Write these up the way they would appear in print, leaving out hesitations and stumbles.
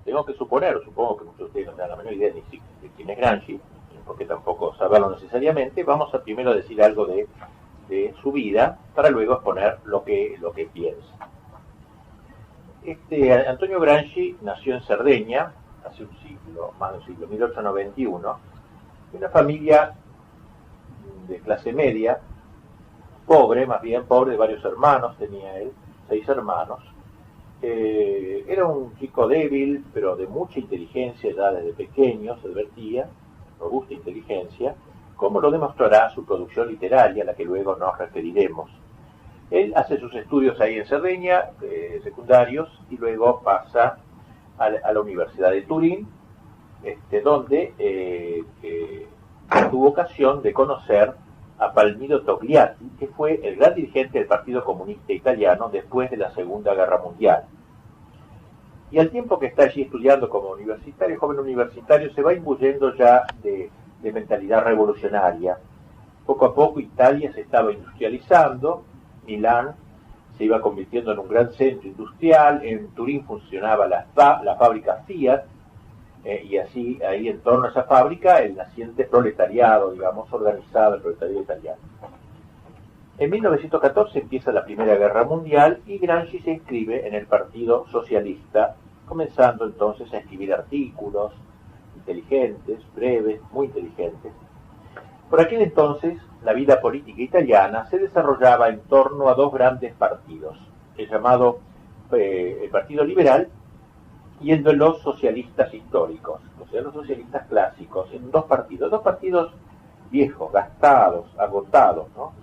tengo que suponer, supongo que muchos de ustedes no tengan la menor idea ni de quién es Gramsci, porque tampoco saberlo necesariamente, vamos a primero decir algo de su vida para luego exponer lo que piensa. Antonio Gramsci nació en Cerdeña hace un siglo, más de un siglo, 1891, de una familia de clase media, pobre, más bien pobre, de varios hermanos tenía él, 6 hermanos. Era un chico débil, pero de mucha inteligencia ya desde pequeño, se advertía, robusta inteligencia, como lo demostrará su producción literaria, a la que luego nos referiremos. Él hace sus estudios ahí en Cerdeña, secundarios, y luego pasa a la Universidad de Turín, donde tuvo ocasión de conocer a Palmiro Togliatti, que fue el gran dirigente del Partido Comunista Italiano después de la Segunda Guerra Mundial. Y al tiempo que está allí estudiando como universitario, joven universitario, se va imbuyendo ya de mentalidad revolucionaria. Poco a poco Italia se estaba industrializando, Milán se iba convirtiendo en un gran centro industrial, en Turín funcionaba la fábrica Fiat, y así ahí en torno a esa fábrica el naciente proletariado, digamos, organizado, el proletariado italiano. En 1914 empieza la Primera Guerra Mundial y Gramsci se inscribe en el Partido Socialista, comenzando entonces a escribir artículos inteligentes, breves, muy inteligentes. Por aquel entonces, la vida política italiana se desarrollaba en torno a dos grandes partidos, el llamado el Partido Liberal y el de los socialistas históricos, o sea, los socialistas clásicos, en dos partidos viejos, gastados, agotados, ¿no?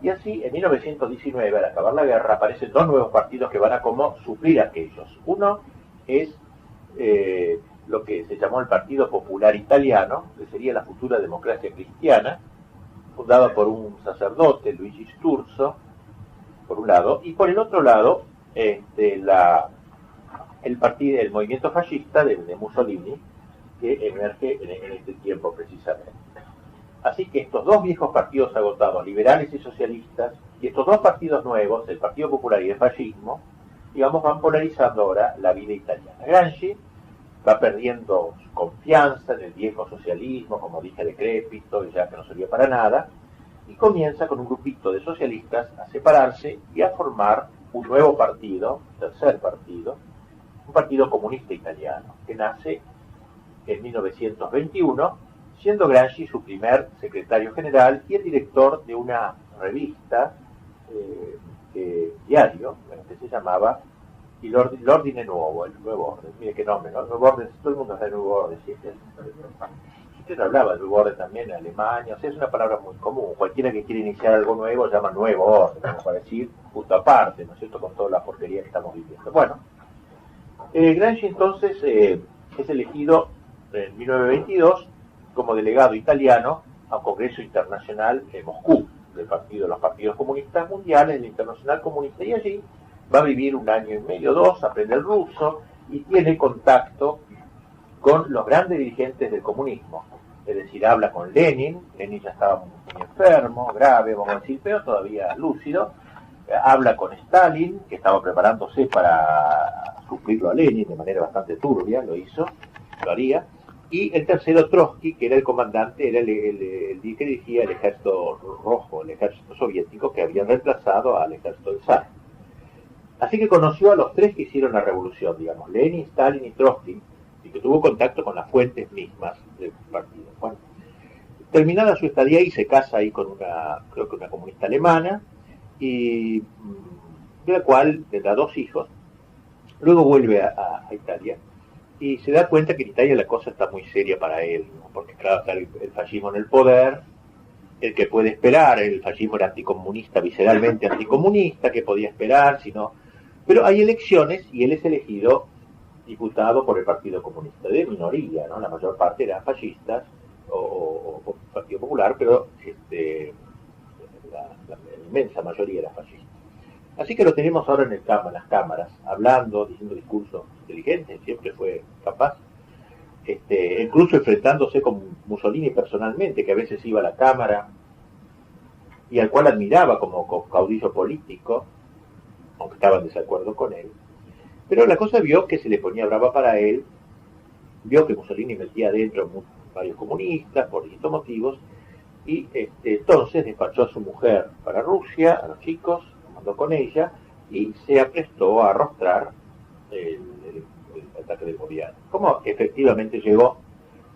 Y así, en 1919, al acabar la guerra, aparecen dos nuevos partidos que van a como suplir a aquellos. Uno es lo que se llamó el Partido Popular Italiano, que sería la futura democracia cristiana, fundada por un sacerdote, Luigi Sturzo, por un lado, y por el otro lado, el movimiento fascista de Mussolini, que emerge en este tiempo precisamente. Así que estos dos viejos partidos agotados, liberales y socialistas, y estos dos partidos nuevos, el Partido Popular y el fascismo, digamos, van polarizando ahora la vida italiana. Gramsci va perdiendo confianza en el viejo socialismo, como dije, decrépito, y ya que no servía para nada, y comienza con un grupito de socialistas a separarse y a formar un nuevo partido, tercer partido, un partido comunista italiano, que nace en 1921, siendo Gramsci su primer secretario general y el director de una revista, diario, que se llamaba L'Ordine Nuovo, el Nuevo Orden. Mire qué nombre, ¿no? El Nuevo Orden, todo el mundo está en Nuevo Orden, ¿sí? Usted hablaba del Nuevo Orden también en Alemania, o sea, es una palabra muy común. Cualquiera que quiere iniciar algo nuevo llama Nuevo Orden, como para decir punto aparte, ¿no es cierto?, con toda la porquería que estamos viviendo. Bueno, Gramsci entonces es elegido en 1922 como delegado italiano a un congreso internacional en Moscú, de los partidos comunistas mundiales, el Internacional Comunista, y allí va a vivir un año y medio, 2, aprende el ruso y tiene contacto con los grandes dirigentes del comunismo. Es decir, habla con Lenin ya estaba muy enfermo, grave, vamos a decir, pero todavía lúcido. Habla con Stalin, que estaba preparándose para suplirlo a Lenin de manera bastante turbia, lo haría. Y el tercero, Trotsky, que era el comandante, era el que dirigía el ejército rojo, el ejército soviético, que habían reemplazado al ejército del zar. Así que conoció a los tres que hicieron la revolución, digamos, Lenin, Stalin y Trotsky, y que tuvo contacto con las fuentes mismas del partido. Bueno, terminada su estadía ahí, se casa ahí con creo que una comunista alemana, y de la cual le da 2 hijos. Luego vuelve a Italia y se da cuenta que en Italia la cosa está muy seria para él, ¿no? Porque claro, está el fascismo en el poder, el que puede esperar, el fascismo era anticomunista, visceralmente anticomunista, que podía esperar, sino... Pero hay elecciones y él es elegido diputado por el Partido Comunista, de minoría, ¿no? La mayor parte eran fascistas o Partido Popular, pero la inmensa mayoría era fascista. Así que lo tenemos ahora en las cámaras, hablando, diciendo discursos inteligentes, siempre fue capaz, incluso enfrentándose con Mussolini personalmente, que a veces iba a la cámara y al cual admiraba como caudillo político, aunque estaba en desacuerdo con él. Pero la cosa vio que se le ponía brava para él, vio que Mussolini metía adentro varios comunistas por distintos motivos, y entonces despachó a su mujer para Rusia, a los chicos, mandó con ella, y se aprestó a arrostrar el ataque de Modiano. Como efectivamente llegó,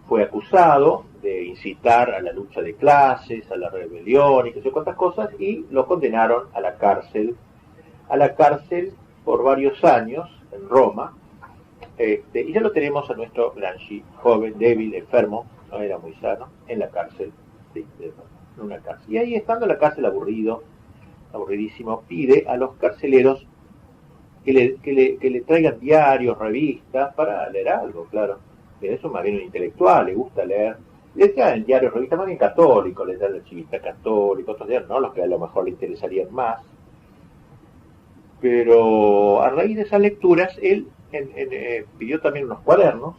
fue acusado de incitar a la lucha de clases, a la rebelión y qué sé cuántas cosas, y lo condenaron a la cárcel por varios años en Roma, y ya lo tenemos a nuestro Gramsci, joven, débil, enfermo, no era muy sano, en la cárcel, en una cárcel. Y ahí, estando en la cárcel aburridísimo, pide a los carceleros que le traigan diarios, revistas, para leer algo, claro. Es más bien un intelectual, le gusta leer. Le traen diarios, revistas más bien católicos, le traen el Chivita Católico, otros diarios, no los que a lo mejor le interesarían más. Pero a raíz de esas lecturas, él pidió también unos cuadernos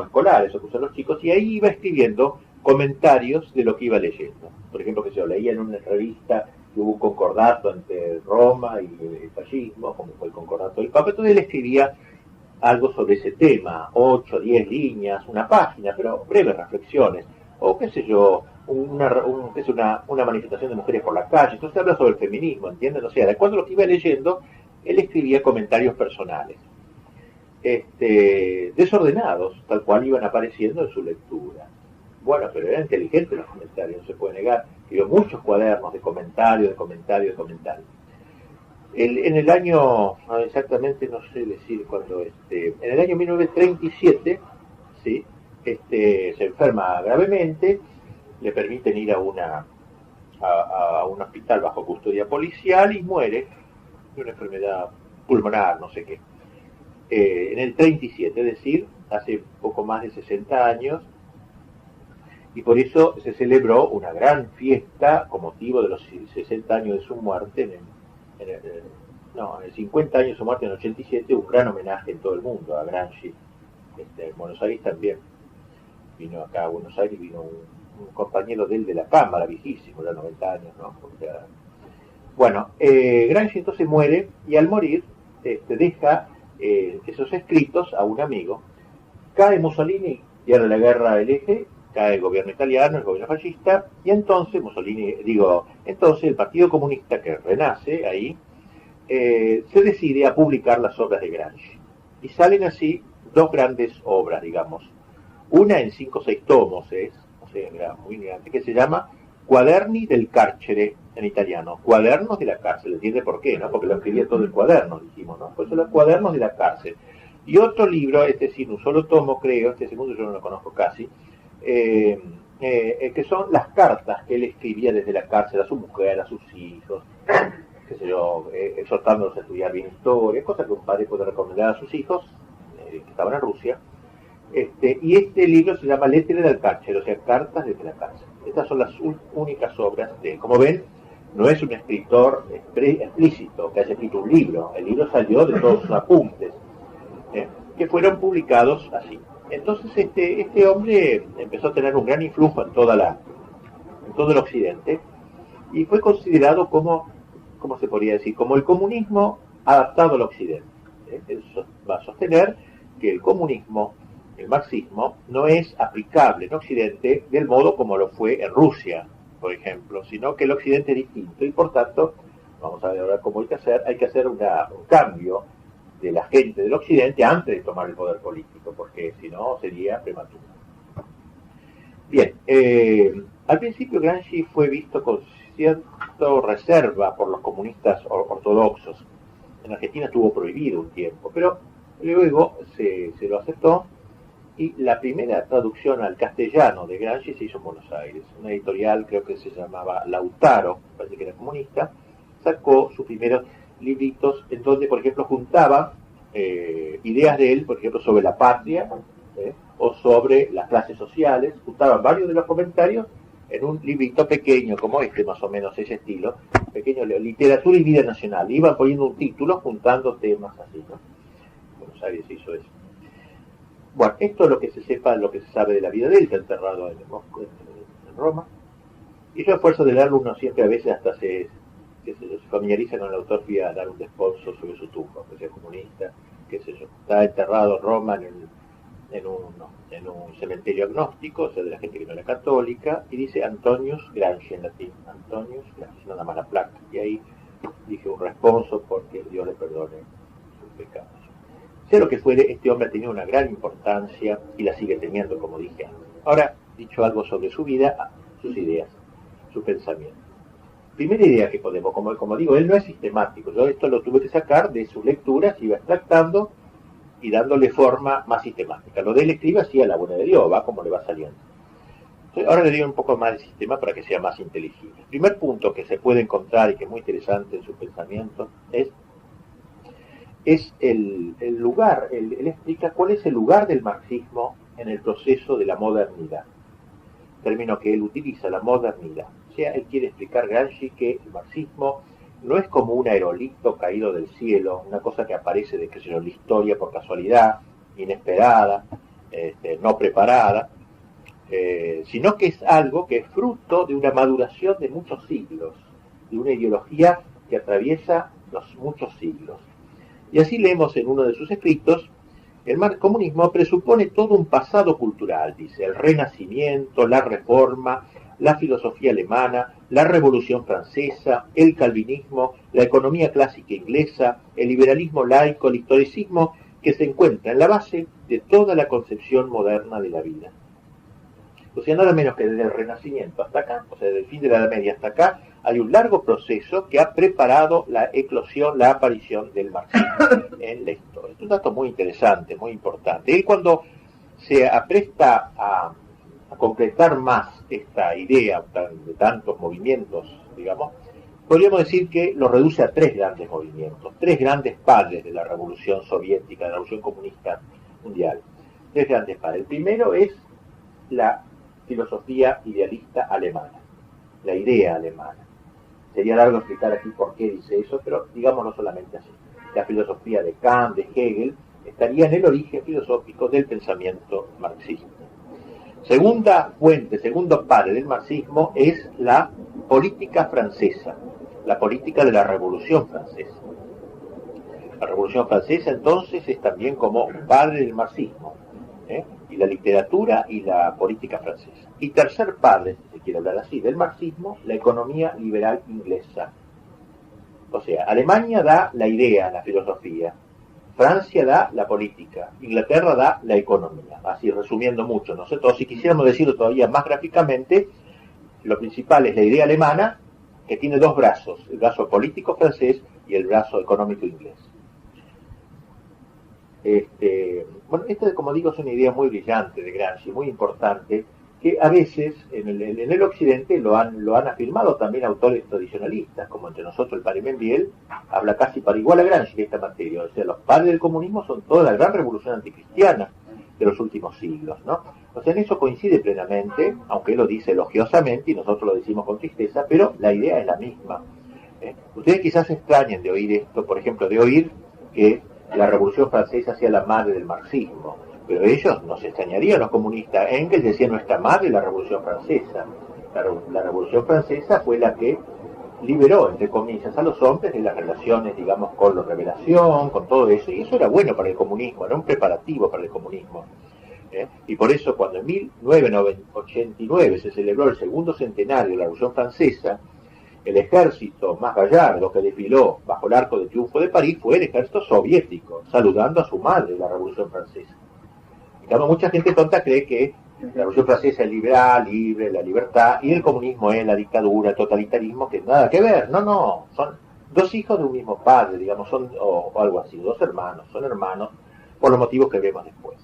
escolares, que usan los chicos, y ahí iba escribiendo comentarios de lo que iba leyendo. Por ejemplo, que se leía en una revista que hubo un concordato entre Roma y el fascismo, como fue el concordato del Papa, entonces él escribía algo sobre ese tema, 8, 10 líneas, una página, pero breves reflexiones, o qué sé yo, una manifestación de mujeres por la calle. Entonces habla sobre el feminismo, ¿entienden? O sea, de acuerdo a lo que iba leyendo, él escribía comentarios personales, desordenados, tal cual iban apareciendo en su lectura. Bueno, pero eran inteligentes los comentarios, no se puede negar. Escribió muchos cuadernos de comentarios. Él, en el año, exactamente no sé decir cuándo, en el año 1937, ¿sí? Se enferma gravemente, le permiten ir a un hospital bajo custodia policial y muere de una enfermedad pulmonar, no sé qué. En el 37, es decir, hace poco más de 60 años, y por eso se celebró una gran fiesta con motivo de los 60 años de su muerte, en el 50 años de su muerte en el 87, un gran homenaje en todo el mundo a Gramsci. En Buenos Aires también, vino acá a Buenos Aires, vino un compañero de él de la Cámara, viejísimo, ya 90 años, ¿no? Bueno, Gramsci entonces muere, y al morir deja esos escritos a un amigo. Cae Mussolini, pierde la guerra del Eje, cae el gobierno italiano, el gobierno fascista, y entonces entonces el Partido Comunista, que renace ahí, se decide a publicar las obras de Gramsci. Y salen así dos grandes obras, digamos. Una en 5 o 6 tomos era muy grande, que se llama Quaderni del Carcere, en italiano, cuadernos de la cárcel. ¿Entiende por qué, no? Porque lo escribía todo en cuadernos, dijimos, ¿no? Pues son los cuadernos de la cárcel. Y otro libro, sin un solo tomo, creo, segundo yo no lo conozco casi, que son las cartas que él escribía desde la cárcel a su mujer, a sus hijos, qué sé yo, exhortándolos a estudiar bien historia, cosas que un padre puede recomendar a sus hijos, que estaban en Rusia. Y este libro se llama Lettere del Carcere, o sea, cartas desde la cárcel. Estas son las únicas obras de él. Como ven, no es un escritor explícito que haya escrito un libro. El libro salió de todos sus apuntes, que fueron publicados así. Entonces este hombre empezó a tener un gran influjo en todo el occidente, y fue considerado como, ¿cómo se podría decir?, como el comunismo adaptado al occidente. Él va a sostener que el comunismo, el marxismo, no es aplicable en Occidente del modo como lo fue en Rusia, por ejemplo, sino que el Occidente es distinto, y por tanto, vamos a ver ahora cómo hay que hacer un cambio de la gente del Occidente antes de tomar el poder político, porque si no sería prematuro. Bien, al principio Gramsci fue visto con cierta reserva por los comunistas ortodoxos. En Argentina estuvo prohibido un tiempo, pero luego se lo aceptó, y la primera traducción al castellano de Gramsci se hizo en Buenos Aires. Una editorial, creo que se llamaba Lautaro, parece que era comunista, sacó sus primeros libritos en donde, por ejemplo, juntaba ideas de él, por ejemplo, sobre la patria, o sobre las clases sociales. Juntaban varios de los comentarios en un librito pequeño, como más o menos ese estilo, pequeño, literatura y vida nacional. Iban poniendo un título juntando temas así, ¿no? Buenos Aires hizo eso. Bueno, esto es lo que se sepa, lo que se sabe de la vida de él, está enterrado en Roma. Y yo, a fuerza de leerlo, uno siempre a veces hasta se qué sé yo, se familiariza con el autor, fui a dar un desponso sobre su tumba, que es comunista, qué sé yo. Está enterrado en Roma en un cementerio agnóstico, o sea, de la gente que no era católica, y dice Antonius Gramsci en latín, Antonius Gramsci, nada más la placa. Y ahí dije un responso porque Dios le perdone sus pecados. Sea lo que fuere, este hombre ha tenido una gran importancia y la sigue teniendo, como dije antes. Ahora, dicho algo sobre su vida, sus ideas, su pensamiento. Primera idea que podemos, como digo, él no es sistemático. Yo esto lo tuve que sacar de sus lecturas, iba extractando y dándole forma más sistemática. Lo de él escribe así a la buena de Dios, va como le va saliendo. Entonces, ahora le digo un poco más de sistema para que sea más inteligible. El primer punto que se puede encontrar y que es muy interesante en su pensamiento es el lugar, él explica cuál es el lugar del marxismo en el proceso de la modernidad. Término que él utiliza, la modernidad. O sea, él quiere explicar, Gramsci, que el marxismo no es como un aerolito caído del cielo, una cosa que aparece de, qué sé yo, la historia por casualidad, inesperada, no preparada, sino que es algo que es fruto de una maduración de muchos siglos, de una ideología que atraviesa los muchos siglos. Y así leemos en uno de sus escritos, el comunismo presupone todo un pasado cultural, dice, el Renacimiento, la Reforma, la filosofía alemana, la Revolución Francesa, el calvinismo, la economía clásica inglesa, el liberalismo laico, el historicismo, que se encuentra en la base de toda la concepción moderna de la vida. O sea, nada menos que desde el Renacimiento hasta acá, o sea, desde el fin de la Edad Media hasta acá, hay un largo proceso que ha preparado la eclosión, la aparición del marxismo en la historia. Es un dato muy interesante, muy importante. Él cuando se apresta a concretar más esta idea de tantos movimientos, digamos, podríamos decir que lo reduce a tres grandes movimientos, tres grandes padres de la revolución soviética, de la revolución comunista mundial. Tres grandes padres. El primero es la filosofía idealista alemana, la idea alemana. Sería largo explicar aquí por qué dice eso, pero digámoslo solamente así. La filosofía de Kant, de Hegel, estaría en el origen filosófico del pensamiento marxista. Segunda fuente, segundo padre del marxismo es la política francesa, la política de la Revolución Francesa. La Revolución Francesa entonces es también como padre del marxismo, y la literatura y la política francesa. Y tercer padre, si se quiere hablar así, del marxismo, la economía liberal inglesa. O sea, Alemania da la idea, la filosofía, Francia da la política, Inglaterra da la economía. Así resumiendo mucho, ¿no? Entonces, si quisiéramos decirlo todavía más gráficamente, lo principal es la idea alemana, que tiene dos brazos, el brazo político francés y el brazo económico inglés. Bueno, esto, como digo, es una idea muy brillante de Gramsci, muy importante, que a veces en el occidente lo han afirmado también autores tradicionalistas, como entre nosotros el padre Mendiel habla casi para igual a Gramsci de esta materia. O sea, los padres del comunismo son toda la gran revolución anticristiana de los últimos siglos, ¿no? O sea, en eso coincide plenamente, aunque él lo dice elogiosamente y nosotros lo decimos con tristeza, pero la idea es la misma. Ustedes quizás se extrañen de oír esto, por ejemplo, de oír que la Revolución Francesa sea la madre del marxismo, pero ellos no se extrañarían, los comunistas. Engels decía nuestra madre la Revolución Francesa. La Revolución Francesa fue la que liberó, entre comillas, a los hombres de las relaciones, digamos, con la revelación, con todo eso, y eso era bueno para el comunismo, era un preparativo para el comunismo. Y por eso cuando en 1989 se celebró el segundo centenario de la Revolución Francesa, el ejército más gallardo que desfiló bajo el Arco de Triunfo de París fue el ejército soviético, saludando a su madre, la Revolución Francesa. Y claro, mucha gente tonta cree que la Revolución Francesa es liberal, libre, la libertad, y el comunismo es la dictadura, el totalitarismo, que nada que ver. No, son dos hijos de un mismo padre, digamos, o algo así, dos hermanos, son hermanos, por los motivos que vemos después.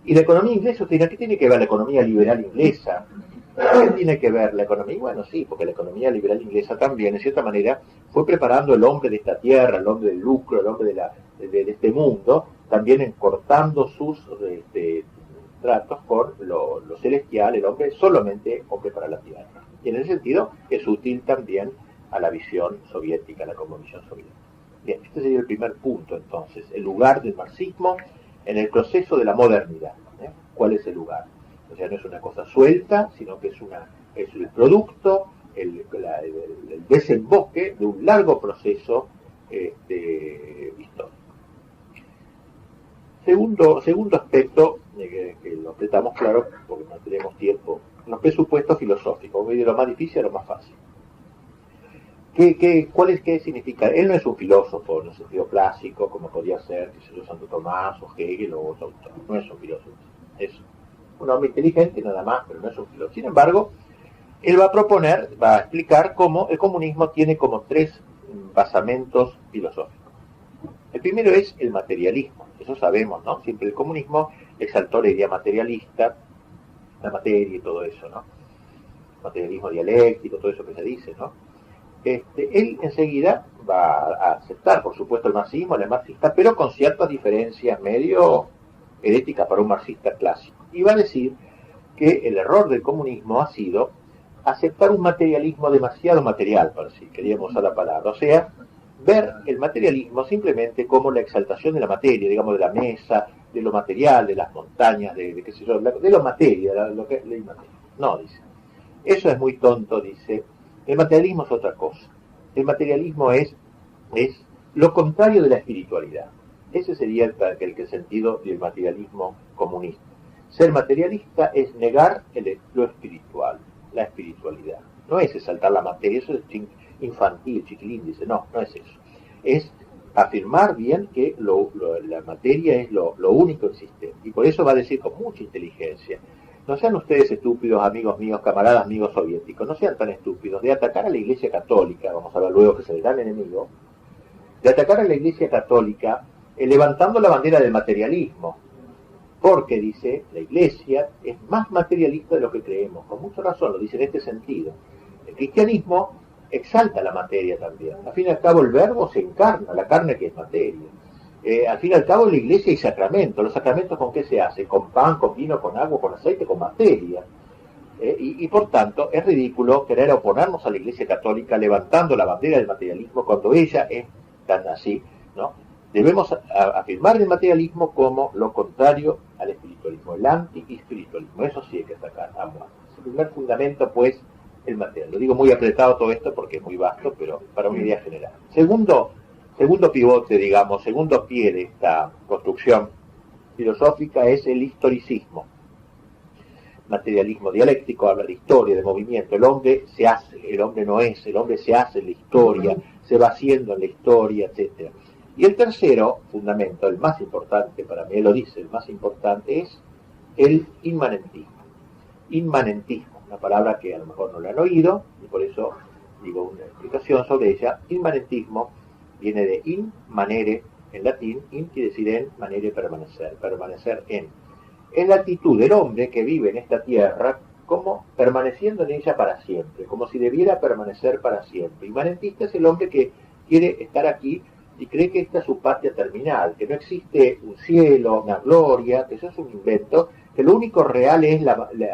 Y la economía inglesa, usted dirá, ¿qué tiene que ver la economía liberal inglesa? ¿Qué tiene que ver la economía? Bueno, sí, porque la economía liberal inglesa también, en cierta manera, fue preparando el hombre de esta tierra, el hombre del lucro, el hombre de este mundo, también cortando sus tratos con lo celestial, el hombre solamente hombre para la tierra. Y en ese sentido es útil también a la visión soviética, a la cosmovisión soviética. Bien, este sería el primer punto, entonces, el lugar del marxismo en el proceso de la modernidad. ¿Cuál es el lugar? O sea, no es una cosa suelta, sino que es el producto el desemboque de un largo proceso histórico. Segundo aspecto, que lo apretamos claro porque no tenemos tiempo, los presupuestos filosóficos, de lo más difícil a lo más fácil. ¿Qué significa? Él no es un filósofo en el sentido clásico, como podría ser Santo Tomás o Hegel o otro autor. No es un filósofo. Es un hombre inteligente nada más, pero no es un filósofo. Sin embargo, él va a explicar cómo el comunismo tiene como tres basamentos filosóficos. El primero es el materialismo. Eso sabemos, ¿no? Siempre el comunismo exaltó la idea materialista, la materia y todo eso, ¿no? Materialismo dialéctico, todo eso que se dice, ¿no? Él enseguida va a aceptar, por supuesto, el marxismo, el marxista, pero con ciertas diferencias medio heréticas para un marxista clásico. Y va a decir que el error del comunismo ha sido aceptar un materialismo demasiado material, para si queríamos usar la palabra. O sea, ver el materialismo simplemente como la exaltación de la materia, digamos, de la mesa, de lo material, de las montañas, de qué sé yo, de lo materia, lo que es la materia. No, dice. Eso es muy tonto, dice. El materialismo es otra cosa. El materialismo es lo contrario de la espiritualidad. Ese sería el sentido del materialismo comunista. Ser materialista es negar lo espiritual, la espiritualidad. No es exaltar la materia, eso es infantil, chiquilín, dice, no es eso. Es afirmar bien que la materia es lo único existente. Y por eso va a decir con mucha inteligencia, no sean ustedes estúpidos, amigos míos, camaradas amigos soviéticos, no sean tan estúpidos de atacar a la Iglesia Católica, vamos a ver luego que se le dan enemigo, de atacar a la Iglesia Católica levantando la bandera del materialismo, porque, dice, la Iglesia es más materialista de lo que creemos, con mucha razón, lo dice en este sentido. El cristianismo exalta la materia también, al fin y al cabo el verbo se encarna, la carne que es materia. Al fin y al cabo en la iglesia hay sacramentos. ¿Los sacramentos con qué se hacen? Con pan, con vino, con agua, con aceite, con materia. Y por tanto es ridículo querer oponernos a la Iglesia Católica levantando la bandera del materialismo cuando ella es tan así, ¿no? Debemos afirmar el materialismo como lo contrario al espiritualismo, el anti-espiritualismo. Eso sí hay que atacar ambos. El primer fundamento, pues, el material. Lo digo muy apretado todo esto porque es muy vasto, pero para una idea general. Segundo pivote, digamos, segundo pie de esta construcción filosófica es el historicismo. Materialismo dialéctico habla de historia, de movimiento. El hombre se hace, el hombre no es, el hombre se hace en la historia, se va haciendo en la historia, etc. Y el tercero fundamento, el más importante para mí, lo dice, el más importante es el inmanentismo. Inmanentismo, una palabra que a lo mejor no la han oído, y por eso digo una explicación sobre ella. Inmanentismo viene de in manere, en latín, in quiere decir en, manere permanecer en. Es la actitud del hombre que vive en esta tierra como permaneciendo en ella para siempre, como si debiera permanecer para siempre. Inmanentista es el hombre que quiere estar aquí y cree que esta es su patria terminal, que no existe un cielo, una gloria, que eso es un invento, que lo único real es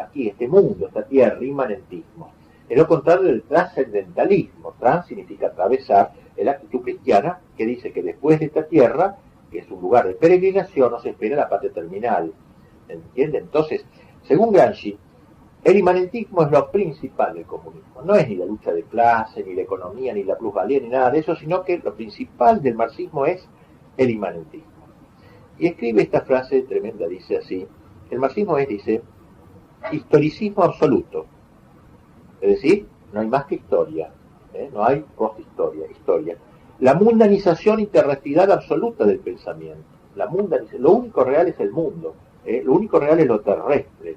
aquí, este mundo, esta tierra, inmanentismo. Es lo contrario del trascendentalismo. Trans significa atravesar, es la actitud cristiana que dice que después de esta tierra, que es un lugar de peregrinación, nos espera la patria terminal. ¿Entiende? Entonces, según Gramsci, el inmanentismo es lo principal del comunismo. No es ni la lucha de clase, ni la economía, ni la plusvalía, ni nada de eso, sino que lo principal del marxismo es el inmanentismo. Y escribe esta frase tremenda, dice así, el marxismo es, dice, historicismo absoluto. Es decir, no hay más que historia, no hay historia. La mundanización y terrestridad absoluta del pensamiento. Lo único real es el mundo, lo único real es lo terrestre.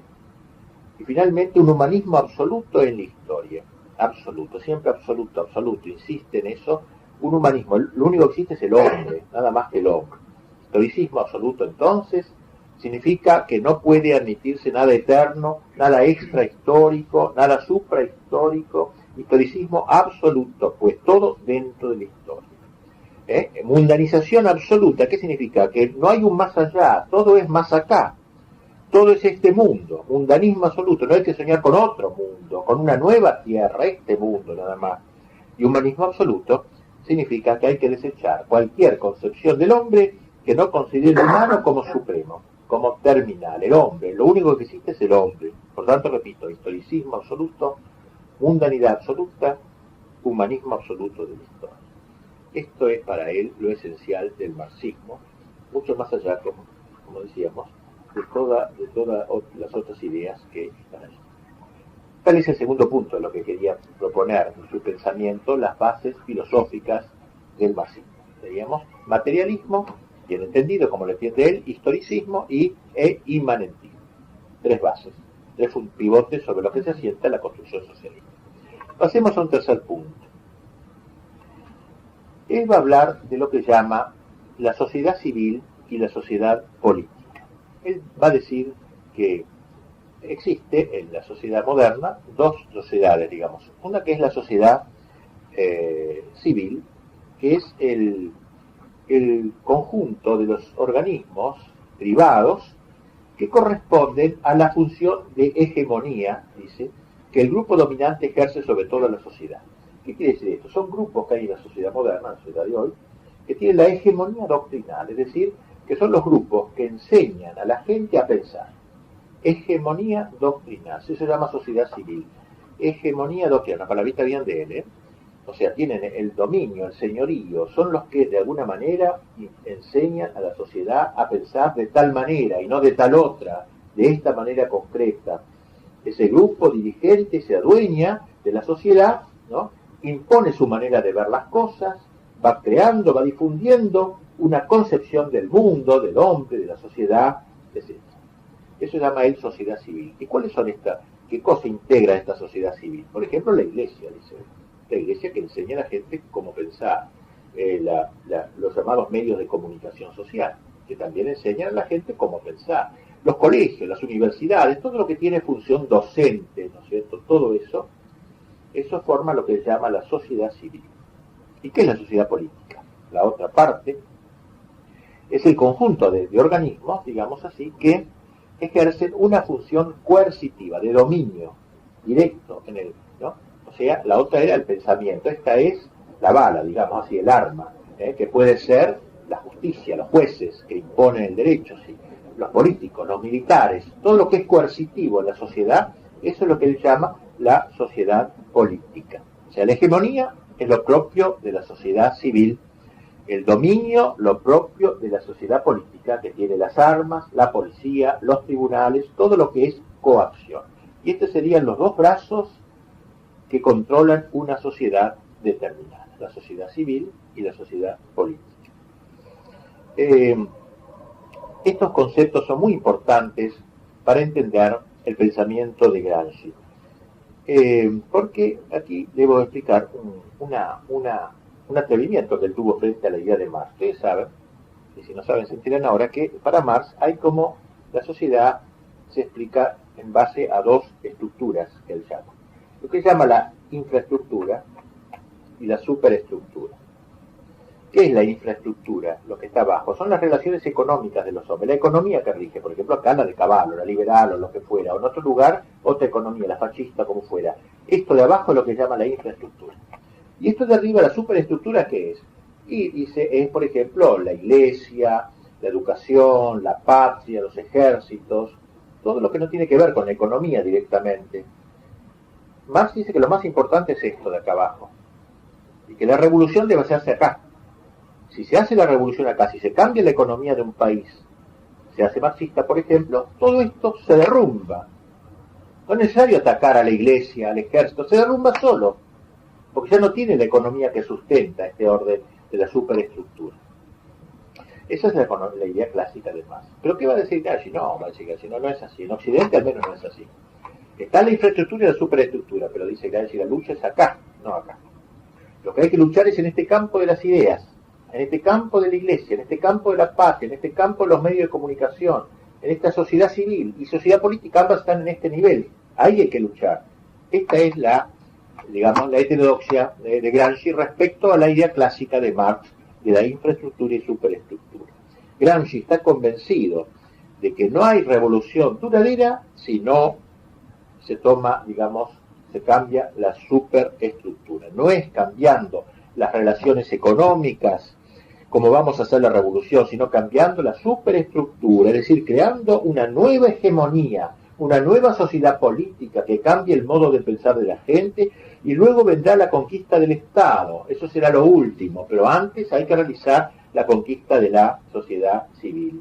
Y finalmente un humanismo absoluto en la historia. Absoluto, siempre absoluto, insiste en eso. Un humanismo, lo único que existe es el hombre, nada más que el hombre. Historicismo absoluto entonces significa que no puede admitirse nada eterno, nada extrahistórico, nada suprahistórico. Historicismo absoluto, pues todo dentro de la historia. Mundanización absoluta, ¿qué significa? Que no hay un más allá, todo es más acá. Todo es este mundo, mundanismo absoluto, no hay que soñar con otro mundo, con una nueva tierra, este mundo nada más. Y humanismo absoluto significa que hay que desechar cualquier concepción del hombre que no considere el humano como supremo, como terminal, el hombre, lo único que existe es el hombre. Por tanto, repito, historicismo absoluto, mundanidad absoluta, humanismo absoluto de la historia. Esto es para él lo esencial del marxismo, mucho más allá, como decíamos, de todas las otras ideas que están allí. Tal es el segundo punto de lo que quería proponer en su pensamiento, las bases filosóficas del marxismo. Diríamos, materialismo, bien entendido como lo entiende él, historicismo e inmanentismo. Tres bases, tres pivotes sobre los que se asienta la construcción socialista. Pasemos a un tercer punto. Él va a hablar de lo que llama la sociedad civil y la sociedad política. Él va a decir que existe en la sociedad moderna dos sociedades, digamos. Una que es la sociedad civil, que es el conjunto de los organismos privados que corresponden a la función de hegemonía, dice, que el grupo dominante ejerce sobre toda la sociedad. ¿Qué quiere decir esto? Son grupos que hay en la sociedad moderna, en la sociedad de hoy, que tienen la hegemonía doctrinal, es decir, que son los grupos que enseñan a la gente a pensar. Hegemonía doctrinal, eso se llama sociedad civil. Hegemonía doctrinal, una palabrita bien de él, O sea, tienen el dominio, el señorío, son los que de alguna manera enseñan a la sociedad a pensar de tal manera y no de tal otra, de esta manera concreta. Ese grupo dirigente se adueña de la sociedad, ¿no? Impone su manera de ver las cosas, va creando, va difundiendo una concepción del mundo, del hombre, de la sociedad, etc. Eso se llama él sociedad civil. ¿Y cuáles son estas? ¿Qué cosa integra esta sociedad civil? Por ejemplo, la iglesia, dice. La iglesia que enseña a la gente cómo pensar. Los llamados medios de comunicación social, que también enseñan a la gente cómo pensar. Los colegios, las universidades, todo lo que tiene función docente, ¿no es cierto? Todo eso forma lo que se llama la sociedad civil. ¿Y qué es la sociedad política? La otra parte es el conjunto de organismos, digamos así, que ejercen una función coercitiva, de dominio directo en el, ¿no? O sea, la otra era el pensamiento, esta es la bala, digamos así, el arma, que puede ser la justicia, los jueces que imponen el derecho, ¿sí? Los políticos, los militares, todo lo que es coercitivo en la sociedad, eso es lo que él llama la sociedad política. O sea, la hegemonía es lo propio de la sociedad civil, el dominio lo propio de la sociedad política, que tiene las armas, la policía, los tribunales, todo lo que es coacción. Y estos serían los dos brazos que controlan una sociedad determinada, la sociedad civil y la sociedad política. Estos conceptos son muy importantes para entender el pensamiento de Gramsci, porque aquí debo explicar un atrevimiento que él tuvo frente a la idea de Marx. Ustedes saben, y si no saben se enteran ahora, que para Marx hay como la sociedad se explica en base a dos estructuras que él llama. Lo que llama la infraestructura y la superestructura. ¿Qué es la infraestructura? Lo que está abajo. Son las relaciones económicas de los hombres. La economía que rige, por ejemplo, acá la de Caballo, la liberal o lo que fuera, o en otro lugar, otra economía, la fascista, como fuera. Esto de abajo es lo que llama la infraestructura. Y esto de arriba, la superestructura, ¿qué es? Y dice, es, por ejemplo, la iglesia, la educación, la patria, los ejércitos, todo lo que no tiene que ver con la economía directamente. Marx dice que lo más importante es esto de acá abajo, y que la revolución debe hacerse acá. Si se hace la revolución acá, si se cambia la economía de un país, se hace marxista, por ejemplo, todo esto se derrumba. No es necesario atacar a la iglesia, al ejército, se derrumba solo, porque ya no tiene la economía que sustenta este orden de la superestructura. Esa es la idea clásica de Marx. ¿Pero qué va a decir Gramsci? No, va a decir Gramsci, no es así. En Occidente al menos no es así. Está la infraestructura y la superestructura, pero dice Gramsci, la lucha es acá, no acá. Lo que hay que luchar es en este campo de las ideas, en este campo de la iglesia, en este campo de la patria, en este campo de los medios de comunicación, en esta sociedad civil y sociedad política, ambas están en este nivel. Ahí hay que luchar. Esta es la heterodoxia de Gramsci respecto a la idea clásica de Marx de la infraestructura y superestructura. Gramsci está convencido de que no hay revolución duradera si no se toma, digamos, se cambia la superestructura. No es cambiando las relaciones económicas como vamos a hacer la revolución, sino cambiando la superestructura, es decir, creando una nueva hegemonía, una nueva sociedad política que cambie el modo de pensar de la gente, y luego vendrá la conquista del Estado. Eso será lo último, pero antes hay que realizar la conquista de la sociedad civil.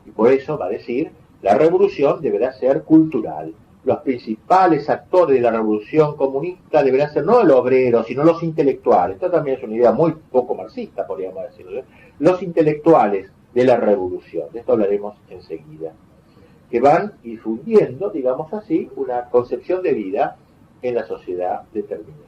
Y por eso va a decir, la revolución deberá ser cultural. Los principales actores de la revolución comunista deberán ser no el obrero, sino los intelectuales. Esta también es una idea muy poco marxista, podríamos decirlo. Los intelectuales de la revolución. De esto hablaremos enseguida. Que van difundiendo, digamos así, una concepción de vida en la sociedad determinada.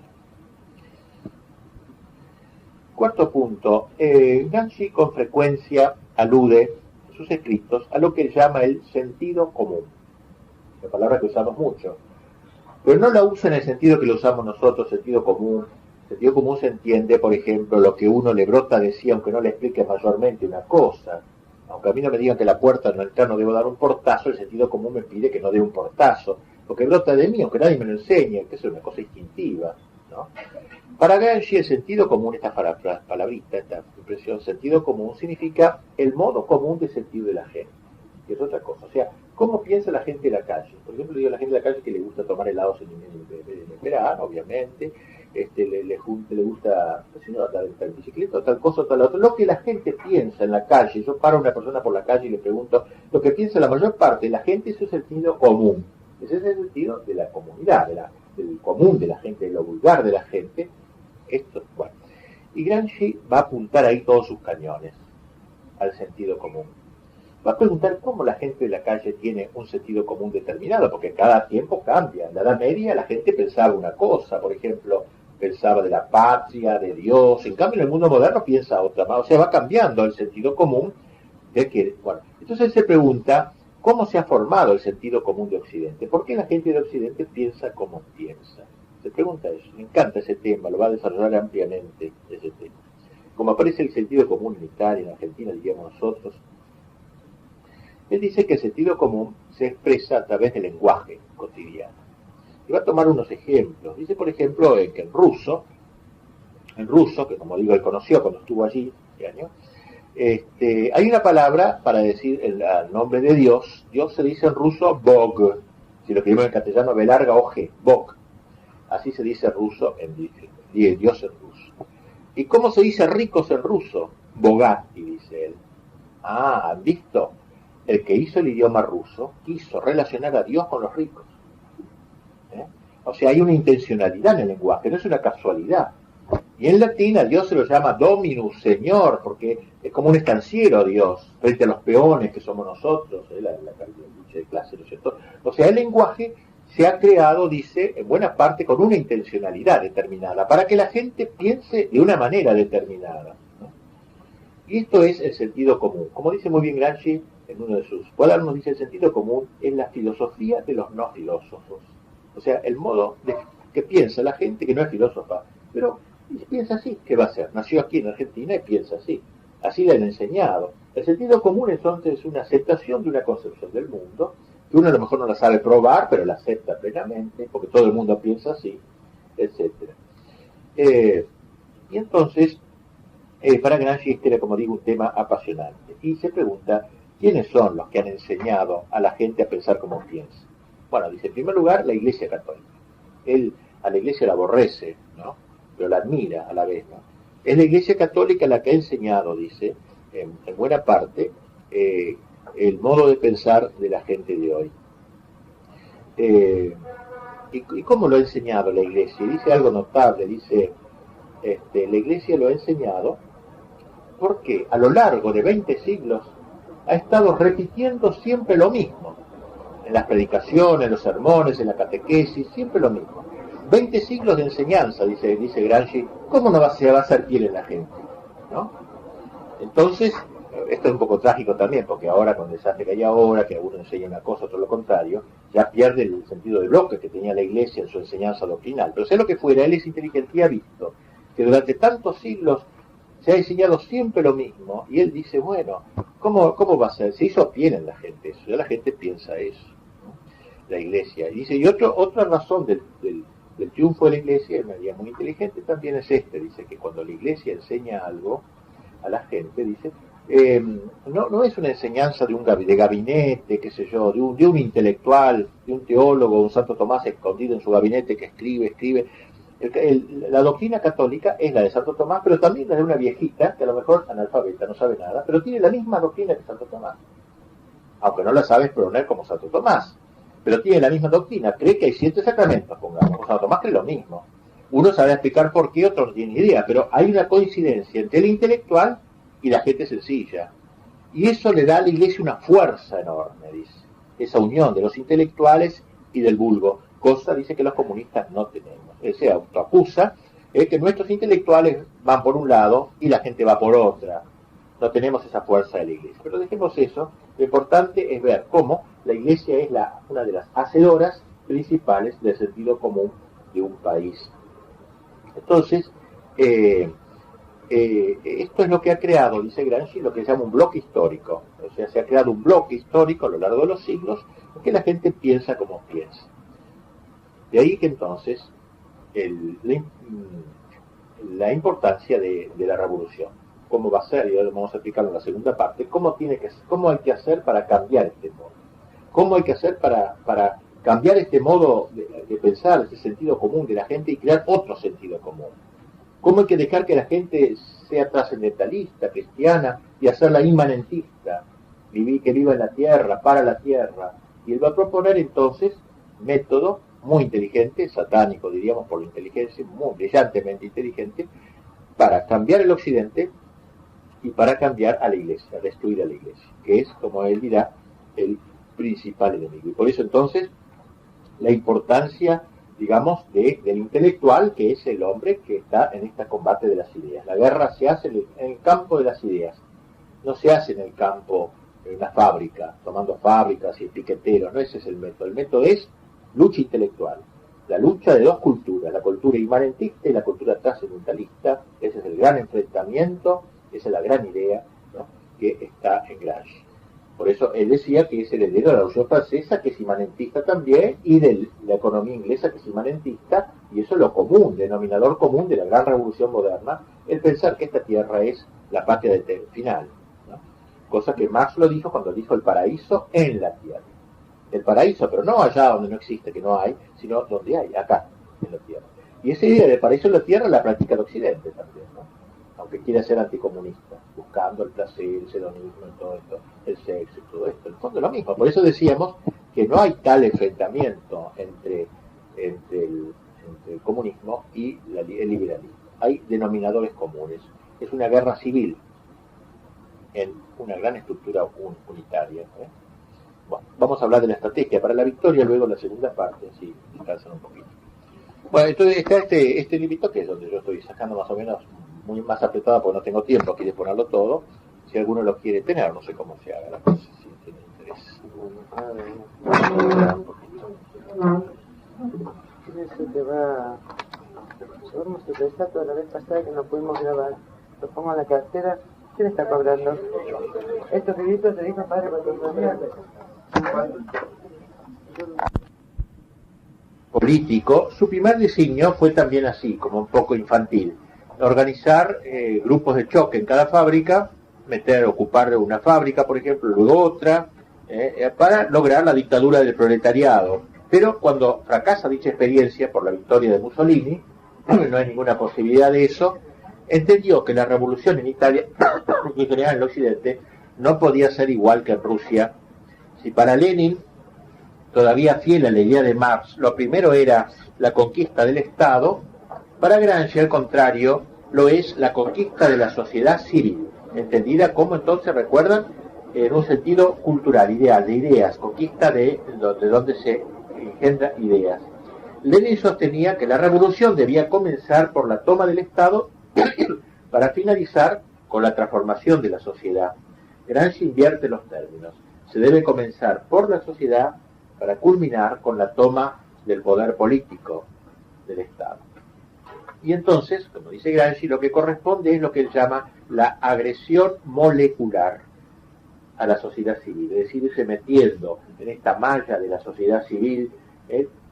Cuarto punto. Gramsci con frecuencia alude en sus escritos a lo que él llama el sentido común. La palabra que usamos mucho. Pero no la usa en el sentido que lo usamos nosotros, sentido común. Sentido común se entiende, por ejemplo, lo que uno le brota decía, aunque no le explique mayormente una cosa. Aunque a mí no me digan que la puerta no entrar no debo dar un portazo, el sentido común me pide que no dé un portazo. Porque brota de mí, aunque nadie me lo enseñe, que es una cosa instintiva, ¿no? Para Gramsci el sentido común, esta palabrita, esta expresión, sentido común, significa el modo común de sentir de la gente, que es otra cosa. O sea, ¿cómo piensa la gente de la calle? Por ejemplo, digo a la gente de la calle que le gusta tomar helados en el verano, obviamente, le gusta, si no, andar en bicicleta, tal cosa, tal otra. Lo que la gente piensa en la calle, yo paro a una persona por la calle y le pregunto, lo que piensa la mayor parte de la gente es un sentido común. Ese es el sentido de la comunidad, del común de la gente, de lo vulgar de la gente. Esto, bueno. Y Gramsci va a apuntar ahí todos sus cañones al sentido común. Va a preguntar cómo la gente de la calle tiene un sentido común determinado, porque cada tiempo cambia. En la Edad Media la gente pensaba una cosa, por ejemplo, pensaba de la patria, de Dios. En cambio, en el mundo moderno piensa otra más. O sea, va cambiando el sentido común de que, bueno. Entonces se pregunta, ¿cómo se ha formado el sentido común de Occidente? ¿Por qué la gente de Occidente piensa como piensa? Se pregunta eso. Me encanta ese tema, lo va a desarrollar ampliamente ese tema. Como aparece el sentido común en Italia, en Argentina, diríamos nosotros, él dice que el sentido común se expresa a través del lenguaje cotidiano. Y va a tomar unos ejemplos. Dice, por ejemplo, que en ruso, que como digo, él conoció cuando estuvo allí, hay una palabra para decir el nombre de Dios. Dios se dice en ruso Bog. Si lo escribimos en castellano, B larga o G, Bog. Así se dice ruso, Dios en ruso. ¿Y cómo se dice ricos en ruso? Bogati, dice él. Ah, ¿han visto? El que hizo el idioma ruso quiso relacionar a Dios con los ricos. O sea, hay una intencionalidad en el lenguaje, no es una casualidad. Y en latín a Dios se lo llama Dominus, Señor, porque es como un estanciero Dios, frente a los peones que somos nosotros, la lucha de clase, ¿no es cierto? O sea, el lenguaje se ha creado, dice, en buena parte con una intencionalidad determinada, para que la gente piense de una manera determinada, ¿no? Y esto es el sentido común. Como dice muy bien Gramsci, en uno de sus cuadernos, dice, el sentido común es la filosofía de los no filósofos. O sea, el modo de que piensa la gente que no es filósofa, pero piensa así. ¿Qué va a hacer? Nació aquí en Argentina y piensa así. Así le han enseñado. El sentido común entonces es una aceptación de una concepción del mundo, que uno a lo mejor no la sabe probar, pero la acepta plenamente, porque todo el mundo piensa así, etc. Y entonces, para Gramsci este era, como digo, un tema apasionante. Y se pregunta, ¿quiénes son los que han enseñado a la gente a pensar como piensa? Bueno, dice, en primer lugar, la Iglesia Católica. Él a la Iglesia la aborrece, ¿no? Pero la admira a la vez, ¿no? Es la Iglesia Católica la que ha enseñado, dice, en buena parte, el modo de pensar de la gente de hoy. ¿Y cómo lo ha enseñado la Iglesia? Y dice algo notable, dice, la Iglesia lo ha enseñado porque a lo largo de 20 siglos ha estado repitiendo siempre lo mismo. En las predicaciones, en los sermones, en la catequesis, siempre lo mismo. 20 siglos de enseñanza, dice Gramsci, ¿cómo no se va a hacer fiel en la gente? ¿No? Entonces, esto es un poco trágico también, porque ahora con el desastre que hay ahora, que uno enseña una cosa, otro lo contrario, ya pierde el sentido de bloque que tenía la Iglesia en su enseñanza doctrinal. Pero sea lo que fuera, él es inteligente y ha visto que durante tantos siglos se ha enseñado siempre lo mismo, y él dice, bueno, ¿cómo va a ser? Se hizo fiel en la gente eso, ya la gente piensa eso, ¿no? La Iglesia. Y dice, y otra razón del triunfo de la Iglesia, una idea muy inteligente también es dice que cuando la Iglesia enseña algo a la gente, dice, no es una enseñanza de gabinete, qué sé yo, de un intelectual, de un teólogo, un Santo Tomás escondido en su gabinete que escribe. La doctrina católica es la de Santo Tomás, pero también la de una viejita, que a lo mejor es analfabeta, no sabe nada, pero tiene la misma doctrina que Santo Tomás, aunque no la sabe exponer como Santo Tomás, pero tiene la misma doctrina, cree que hay 7 sacramentos, pongamos, Santo Tomás cree lo mismo. Uno sabe explicar por qué, otro no tiene ni idea, pero hay una coincidencia entre el intelectual y la gente sencilla. Y eso le da a la Iglesia una fuerza enorme, dice, esa unión de los intelectuales y del vulgo, cosa, dice, que los comunistas no tenemos. Él se autoacusa que nuestros intelectuales van por un lado y la gente va por otra. No tenemos esa fuerza de la Iglesia. Pero dejemos eso. Lo importante es ver cómo la Iglesia es una de las hacedoras principales del sentido común de un país. Entonces, esto es lo que ha creado, dice Gramsci, lo que se llama un bloque histórico. O sea, se ha creado un bloque histórico a lo largo de los siglos en que la gente piensa como piensa. De ahí que entonces la importancia de la revolución. ¿Cómo va a ser? Y ahora vamos a explicarlo en la segunda parte. ¿Cómo hay que hacer para cambiar este modo? ¿Cómo hay que hacer para cambiar este modo de pensar, este sentido común de la gente y crear otro sentido común? ¿Cómo hay que dejar que la gente sea trascendentalista, cristiana, y hacerla inmanentista, que viva en la tierra, para la tierra? Y él va a proponer entonces método muy inteligente, satánico diríamos por la inteligencia, muy brillantemente inteligente, para cambiar el occidente y para cambiar a la Iglesia, destruir a la Iglesia, que es, como él dirá, el principal enemigo. Y por eso entonces la importancia, digamos, del intelectual, que es el hombre que está en este combate de las ideas. La guerra se hace en el campo de las ideas, no se hace en el campo, en una fábrica, tomando fábricas y piqueteros, no ese es el método. El método es lucha intelectual, la lucha de dos culturas, la cultura inmanentista y la cultura trascendentalista. Ese es el gran enfrentamiento, esa es la gran idea, ¿no?, que está en Gramsci. Por eso él decía que es el heredero de la Revolución Francesa, que es inmanentista también, y de la economía inglesa, que es inmanentista, y eso es lo común, denominador común de la gran revolución moderna, el pensar que esta tierra es la patria final, ¿no? Cosa que Marx lo dijo cuando dijo el paraíso en la tierra. El paraíso, pero no allá donde no existe, que no hay, sino donde hay, acá, en la tierra. Y esa idea del paraíso en la tierra la practica el occidente también, ¿no? Aunque quiera ser anticomunista, buscando el placer, el hedonismo y todo esto, el sexo y todo esto. En el fondo es lo mismo. Por eso decíamos que no hay tal enfrentamiento entre el comunismo y el liberalismo. Hay denominadores comunes. Es una guerra civil en una gran estructura unitaria, ¿eh? Bueno, vamos a hablar de la estrategia para la victoria, luego la segunda parte, si descansan un poquito. Bueno, entonces está este librito, que es donde yo estoy sacando más o menos muy más apretado porque no tengo tiempo aquí de ponerlo todo. Si alguno lo quiere tener, no sé cómo se haga la cosa, si tiene interés. Eso te va... Vamos a prestar toda la vez pasada que no pudimos grabar. Lo pongo en la cartera. ¿Quién está cobrando? Estos libritos se dijo padre cuando político, su primer designio fue también así, como un poco infantil. Organizar grupos de choque en cada fábrica, ocupar una fábrica, por ejemplo, luego otra, para lograr la dictadura del proletariado. Pero cuando fracasa dicha experiencia por la victoria de Mussolini, no hay ninguna posibilidad de eso, entendió que la revolución en Italia, y en general en el occidente, no podía ser igual que en Rusia. Si para Lenin, todavía fiel a la idea de Marx, lo primero era la conquista del Estado, para Gramsci, al contrario, lo es la conquista de la sociedad civil, entendida como, entonces, recuerdan, en un sentido cultural, ideal, de ideas, conquista de donde se engendran ideas. Lenin sostenía que la revolución debía comenzar por la toma del Estado para finalizar con la transformación de la sociedad. Gramsci invierte los términos. Se debe comenzar por la sociedad para culminar con la toma del poder político del Estado. Y entonces, como dice Gramsci, lo que corresponde es lo que él llama la agresión molecular a la sociedad civil, es decir, irse metiendo en esta malla de la sociedad civil.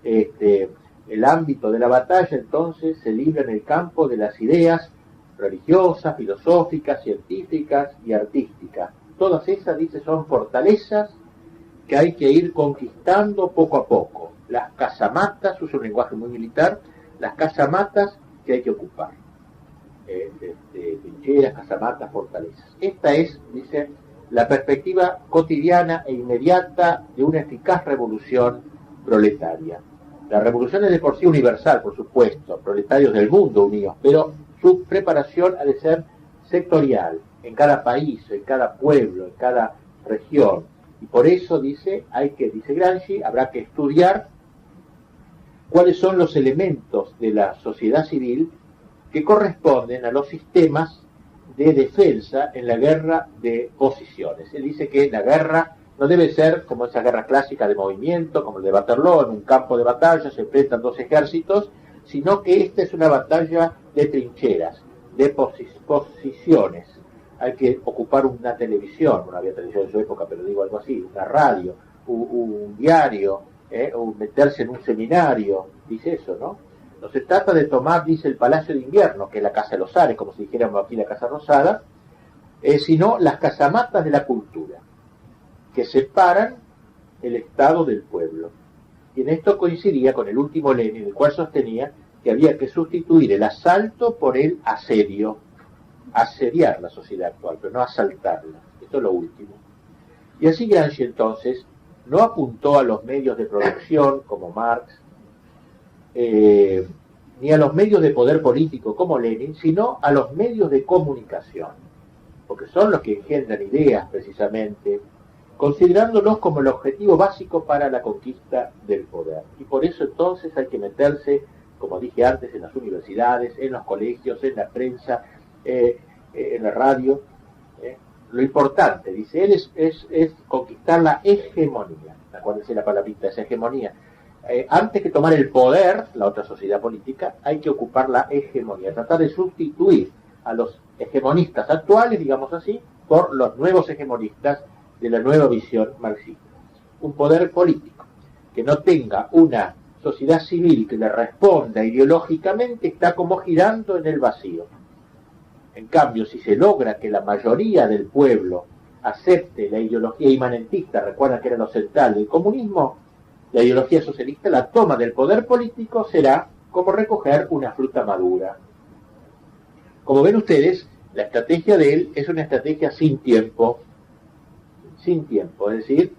El ámbito de la batalla entonces se libra en el campo de las ideas religiosas, filosóficas, científicas y artísticas. Todas esas, dice, son fortalezas que hay que ir conquistando poco a poco. Las casamatas, usa un lenguaje muy militar, las casamatas que hay que ocupar. Trincheras, casamatas, fortalezas. Esta es, dice, la perspectiva cotidiana e inmediata de una eficaz revolución proletaria. La revolución es de por sí universal, por supuesto, proletarios del mundo unidos, pero su preparación ha de ser sectorial, en cada país, en cada pueblo, en cada región. Y por eso, dice Gramsci, habrá que estudiar cuáles son los elementos de la sociedad civil que corresponden a los sistemas de defensa en la guerra de posiciones. Él dice que la guerra no debe ser como esa guerra clásica de movimiento, como el de Waterloo, en un campo de batalla se enfrentan dos ejércitos, sino que esta es una batalla de trincheras, de posiciones. Hay que ocupar una televisión, no había televisión en su época, pero digo algo así, una radio, un diario, o meterse en un seminario, dice eso, ¿no? No se trata de tomar, dice, el Palacio de Invierno, que es la Casa de los Ares, como si dijéramos aquí la Casa Rosada, sino las casamatas de la cultura, que separan el Estado del pueblo. Y en esto coincidía con el último Lenin, el cual sostenía que había que sustituir el asalto por el asedio, asediar la sociedad actual, pero no asaltarla. Esto es lo último. Y así Gramsci entonces no apuntó a los medios de producción como Marx, ni a los medios de poder político como Lenin, sino a los medios de comunicación, porque son los que engendran ideas precisamente, considerándolos como el objetivo básico para la conquista del poder. Y por eso entonces hay que meterse, como dije antes, en las universidades, en los colegios, en la prensa, en la radio. Lo importante, dice él, es conquistar la hegemonía. Acuérdense la palabrita, es hegemonía. Antes que tomar el poder, la otra sociedad política, hay que ocupar la hegemonía, tratar de sustituir a los hegemonistas actuales, digamos así, por los nuevos hegemonistas de la nueva visión marxista. Un poder político que no tenga una sociedad civil que le responda ideológicamente está como girando en el vacío. En cambio, si se logra que la mayoría del pueblo acepte la ideología imanentista, recuerda que era lo central del comunismo, la ideología socialista, la toma del poder político será como recoger una fruta madura. Como ven ustedes, la estrategia de él es una estrategia sin tiempo, es decir,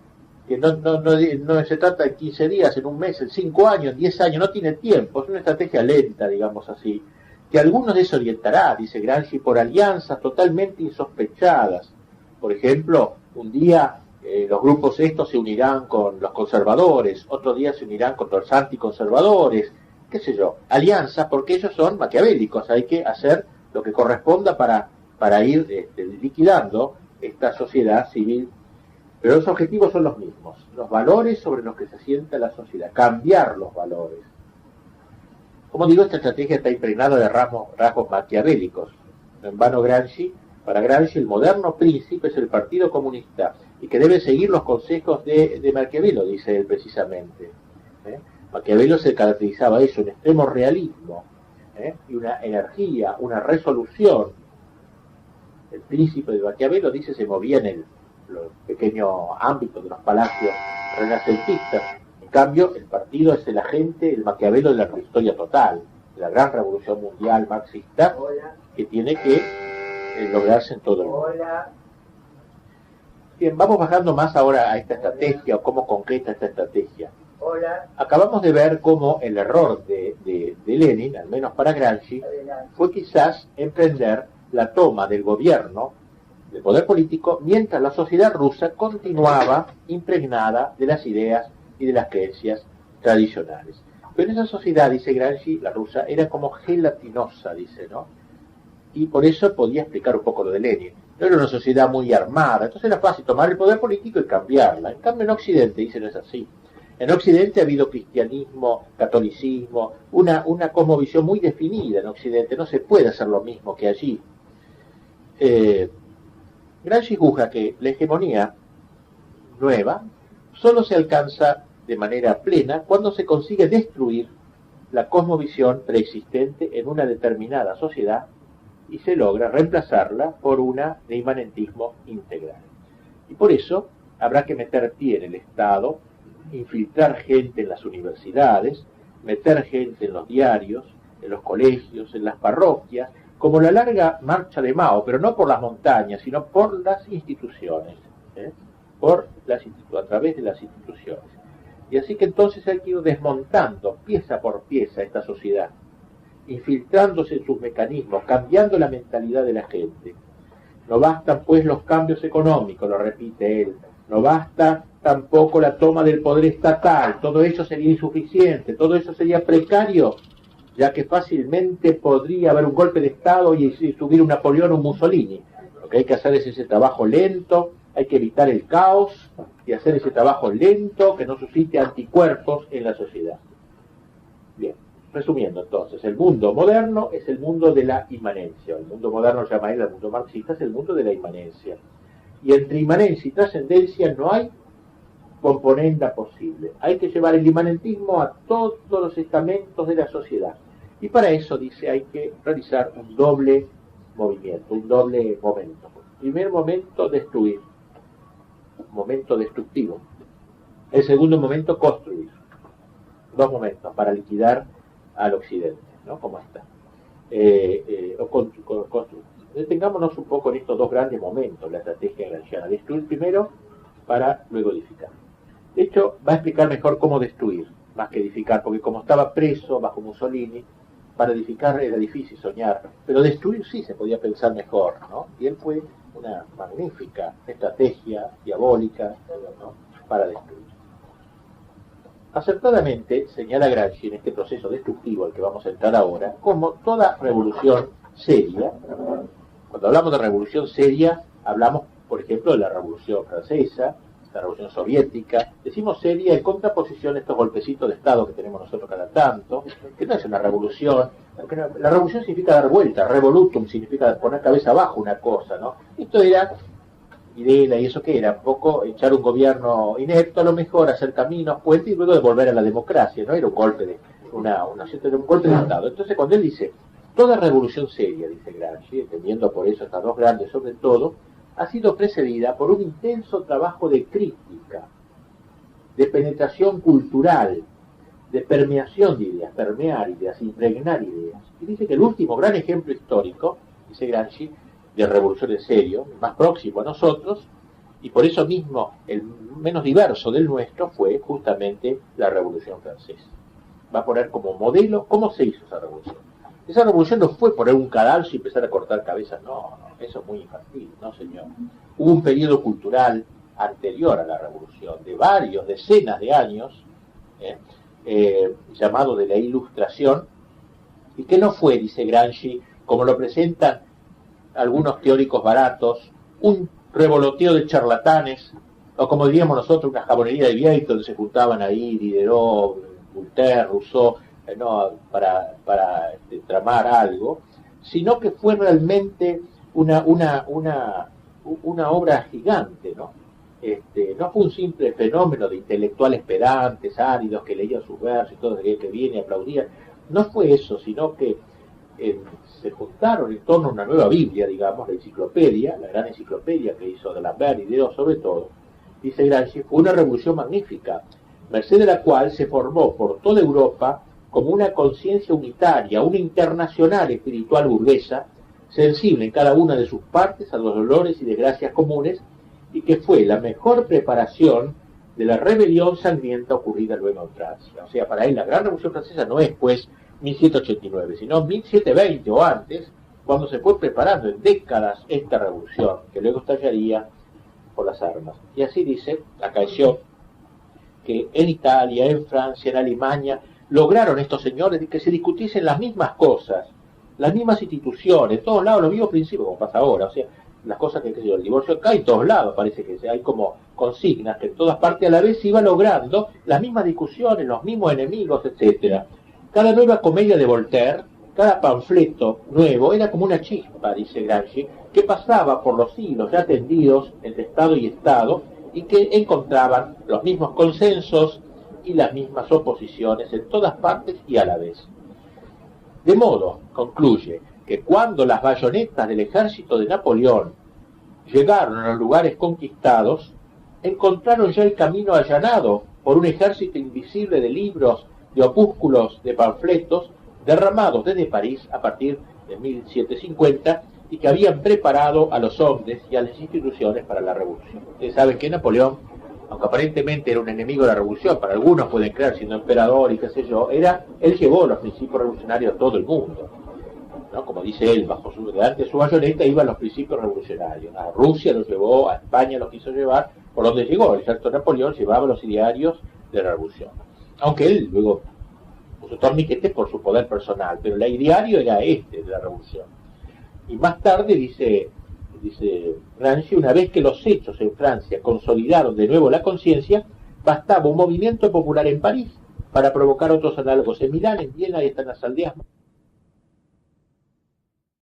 que no se trata de 15 días, en un mes, en 5 años, en 10 años, no tiene tiempo, es una estrategia lenta, digamos así, que a algunos desorientará, dice Gramsci, por alianzas totalmente insospechadas. Por ejemplo, un día los grupos estos se unirán con los conservadores, otro día se unirán contra los anticonservadores, qué sé yo, alianzas, porque ellos son maquiavélicos, hay que hacer lo que corresponda para ir liquidando esta sociedad civil. Pero los objetivos son los mismos, los valores sobre los que se asienta la sociedad, cambiar los valores. Como digo, esta estrategia está impregnada de rasgos maquiavélicos. No en vano para Gramsci el moderno príncipe es el Partido Comunista y que debe seguir los consejos de Maquiavelo, dice él precisamente. Maquiavelo se caracterizaba eso, un extremo realismo, y una energía, una resolución. El príncipe de Maquiavelo, dice, se movía en los pequeños ámbitos de los palacios renacentistas. En cambio, el partido es el agente, el Maquiavelo de la historia total, de la gran revolución mundial marxista, que tiene que lograrse en todo el mundo. Bien, vamos bajando más ahora a esta estrategia, o cómo concreta esta estrategia. Acabamos de ver cómo el error de Lenin, al menos para Gramsci, fue quizás emprender la toma del gobierno, del poder político, mientras la sociedad rusa continuaba impregnada de las ideas y de las creencias tradicionales. Pero esa sociedad, dice Gramsci, la rusa, era como gelatinosa, dice, ¿no? Y por eso podía explicar un poco lo de Lenin. No era una sociedad muy armada, entonces era fácil tomar el poder político y cambiarla. En cambio en Occidente, dice, no es así. En Occidente ha habido cristianismo, catolicismo, una cosmovisión muy definida en Occidente, no se puede hacer lo mismo que allí. Gramsci juzga que la hegemonía nueva solo se alcanza de manera plena cuando se consigue destruir la cosmovisión preexistente en una determinada sociedad y se logra reemplazarla por una de inmanentismo integral. Y por eso habrá que meter pie en el Estado, infiltrar gente en las universidades, meter gente en los diarios, en los colegios, en las parroquias, como la larga marcha de Mao, pero no por las montañas, sino por las instituciones, a través de las instituciones. Y así que entonces hay que ir desmontando pieza por pieza esta sociedad, infiltrándose en sus mecanismos, cambiando la mentalidad de la gente. No bastan pues los cambios económicos, lo repite él, no basta tampoco la toma del poder estatal, todo eso sería insuficiente, todo eso sería precario, ya que fácilmente podría haber un golpe de Estado y subir un Napoleón o un Mussolini. Lo que hay que hacer es ese trabajo lento, hay que evitar el caos y hacer ese trabajo lento que no suscite anticuerpos en la sociedad. Bien, resumiendo entonces, el mundo moderno es el mundo de la inmanencia. El mundo moderno, llama él, el mundo marxista, es el mundo de la inmanencia. Y entre inmanencia y trascendencia no hay componenda posible. Hay que llevar el inmanentismo a todos los estamentos de la sociedad. Y para eso, dice, hay que realizar un doble movimiento, un doble momento. Primer momento, destruir. Momento destructivo. El segundo momento, construir. Dos momentos para liquidar al occidente, ¿no? Como está. Construir. Detengámonos un poco en estos dos grandes momentos, la estrategia gramsciana. Destruir primero para luego edificar. De hecho, va a explicar mejor cómo destruir, más que edificar, porque como estaba preso bajo Mussolini, para edificar era difícil soñar, pero destruir sí se podía pensar mejor, ¿no? Y él fue una magnífica estrategia diabólica, ¿no?, para destruir. Acertadamente señala Gramsci en este proceso destructivo al que vamos a entrar ahora, como toda revolución seria. Cuando hablamos de revolución seria, hablamos, por ejemplo, de la Revolución Francesa, la Revolución Soviética. Decimos seria en contraposición a estos golpecitos de Estado que tenemos nosotros cada tanto, que no es una revolución. La revolución significa dar vuelta, revolutum significa poner cabeza abajo una cosa, ¿no? Esto era Videla, y eso que era, un poco echar un gobierno inepto, a lo mejor hacer caminos, puentes, y luego devolver a la democracia, ¿no? Era un golpe de un golpe de Estado. Entonces cuando él dice, toda revolución seria, dice Gramsci, entendiendo por eso estas dos grandes sobre todo, ha sido precedida por un intenso trabajo de crítica, de penetración cultural, de permeación de ideas, permear ideas, impregnar ideas. Y dice que el último gran ejemplo histórico, dice Gramsci, de revolución en serio, más próximo a nosotros, y por eso mismo el menos diverso del nuestro, fue justamente la Revolución Francesa. Va a poner como modelo cómo se hizo esa revolución. Esa revolución no fue poner un cadalso y empezar a cortar cabezas, no, eso es muy infantil, no señor. Hubo un periodo cultural anterior a la revolución, de varios, decenas de años, llamado de la Ilustración, y que no fue, dice Gramsci, como lo presentan algunos teóricos baratos, un revoloteo de charlatanes, o como diríamos nosotros, una jabonería de Vieille, donde se juntaban ahí Diderot, Voltaire, Rousseau, no, para tramar algo, sino que fue realmente una obra gigante, ¿no? No fue un simple fenómeno de intelectuales pedantes, áridos, que leían sus versos y todo el que viene aplaudían. No fue eso, sino que se juntaron en torno a una nueva Biblia, digamos, la enciclopedia, la gran enciclopedia que hizo de Lambert y Diderot sobre todo. Dice Gramsci, fue una revolución magnífica, merced de la cual se formó por toda Europa como una conciencia unitaria, una internacional espiritual burguesa, sensible en cada una de sus partes a los dolores y desgracias comunes, y que fue la mejor preparación de la rebelión sangrienta ocurrida luego en Francia. O sea, para él la Gran Revolución Francesa no es, pues, 1789, sino 1720 o antes, cuando se fue preparando en décadas esta revolución, que luego estallaría por las armas. Y así dice, acaeció que en Italia, en Francia, en Alemania, lograron estos señores que se discutiesen las mismas cosas, las mismas instituciones, en todos lados, los mismos principios, como pasa ahora, o sea, las cosas que, el divorcio acá en todos lados, parece que hay como consignas que en todas partes a la vez se iba logrando las mismas discusiones, los mismos enemigos, etcétera. Cada nueva comedia de Voltaire, cada panfleto nuevo, era como una chispa, dice Gramsci, que pasaba por los hilos ya tendidos entre Estado y Estado, y que encontraban los mismos consensos y las mismas oposiciones en todas partes y a la vez. De modo, concluye, que cuando las bayonetas del ejército de Napoleón llegaron a los lugares conquistados, encontraron ya el camino allanado por un ejército invisible de libros, de opúsculos, de panfletos, derramados desde París a partir de 1750 y que habían preparado a los hombres y a las instituciones para la revolución. Ustedes saben que Napoleón, aunque aparentemente era un enemigo de la revolución, para algunos pueden creer siendo emperador y qué sé yo, él llevó los principios revolucionarios a todo el mundo, ¿no? Como dice él, delante de su bayoneta iban los principios revolucionarios. A Rusia los llevó, a España los quiso llevar, por donde llegó el ejército de Napoleón llevaba los idearios de la revolución. Aunque él luego puso torniquetes por su poder personal, pero el ideario era de la revolución. Y más tarde dice Gramsci, una vez que los hechos en Francia consolidaron de nuevo la conciencia, bastaba un movimiento popular en París para provocar otros análogos en Milán, en Viena y hasta en las aldeas